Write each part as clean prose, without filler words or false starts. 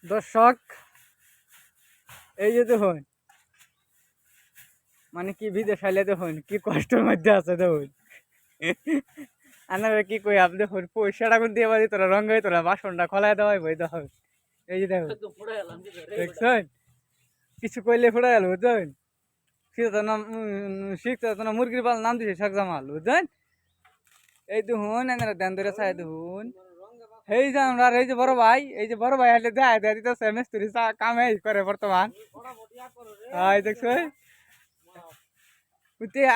দর্শক এই যে দেখুন মানে কি বিদেশ আইলে দেখুন কি কষ্টের মধ্যে আছে দেখুন আনারা কি কই আপনি দেখুন পয়সাটা কোন দিয়ে বাদি তোরা রঙ হয়ে তোরা বাসনটা খোলাই দেওয়াই বই দেখুন এই যে দেখুন দেখছেন কিছু কইলে ফুড়ে গেল বুঝছেন শিখতে না মুরগির পাল নাম দিছে শাক জামাল বুঝছেন এই দেখুন এনারা ধ্যান ধরে চাই দেখুন এই যে আমরা এই যে বড় ভাই আসলে দেয় দেয় দিতেছে মিস্ত্রি কাম এই করে বর্তমান হাই দেখছো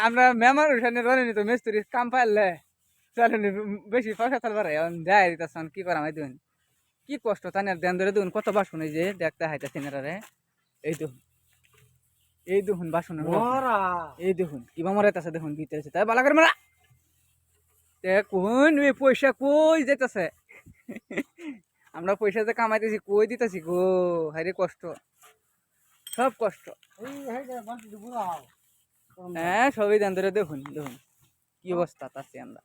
আমরা মেমার ওখানে রনি তো মিস্ত্রি কাম পাইলে চলেন বেশি পয়সা চলবার দেয় দিতেছ কি করাম এই দেখুন কি কষ্ট তাই না ধ্যান ধরে দেখুন কত বাসন এই যে দেখতে হাইতেছে এনারে এই দেখুন বাসন এই দেখুন কিবা মরাইতেছে দেখুন ভিতরে তাই বালা করে মারা দেখুন পয়সা কই যেতেছে আমরা পয়সা যে কামাইতেছি কই দিতেছি গো হাইরে কষ্ট সব কষ্ট হ্যাঁ সবই ধ্যান ধরে দেখুন দেখুন কি অবস্থা আছি আমরা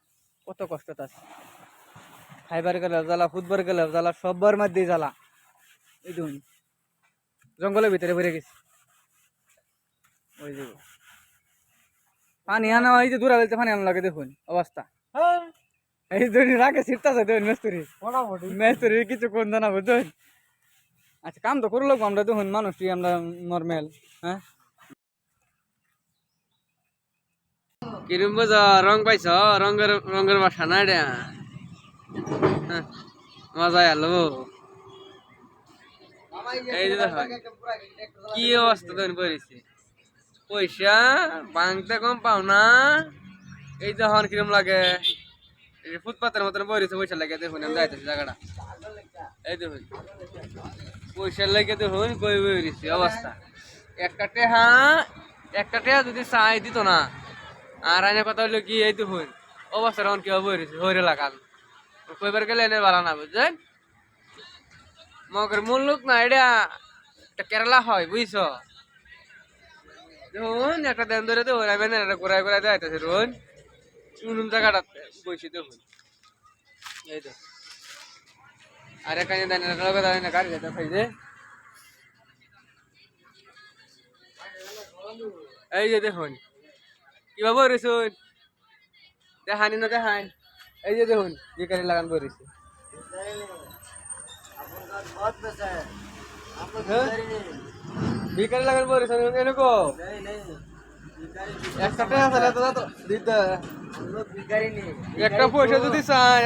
কত কষ্ট আছি খাইবার গেলে জ্বালা ফুটবার গেলে জ্বালা সববার মধ্যে জ্বালা এই দেখুন জঙ্গলের ভিতরে ভরে গেছি ওই যে পানি আনা এই যে দূরা বলতে পানি আনা লাগে দেখুন অবস্থা এই ধরি রাখে ছিটতেছে দেখুন মেস্তুরি কিছু কোন জানা বুঝুন আচ্ছা কাম তো করলো আমরা দেখুন মানুষটি আমরা নর্মাল হ্যাঁ কিরম বোঝা রং পাইছ রঙের বাসা না এটা মজা এলো এই যে কি অবস্থা তৈরি করেছি পয়সা বাংতে কম পাও না এই যে হন কিরম লাগে ফুটপাতের মতন বইছে পয়সা লাগে দেখুন আমি যাইতেছি জায়গাটা এই দেখুন পয়সা লাগে দেখুন কই বইছি অবস্থা একটা টেহা যদি চাই দিত না আর আইনের কথা হইলো কি এই দেখুন অবস্থা তখন কি বইছে হইরে লাগান কইবার গেলে এনে বাড়া না বুঝছেন মগের মূল লোক না এটা কেরালা হয় বুঝছ দেখুন একটা দেন ধরে দেখুন আমি ঘুরাই ঘুরাই যাইতেছি রোজ চুনুম জায়গাটা বইছি দেখুন এই তো আর এখানে দেন গাড়ি যেতে খাইছে এই যে দেখুন কিভাবে রয়েছুন দেখানি না দেখান এই যে দেখুন বিকারি লাগান বইছে বিকারি লাগান বইছে এনেকো একটা পয়সা যদি চাই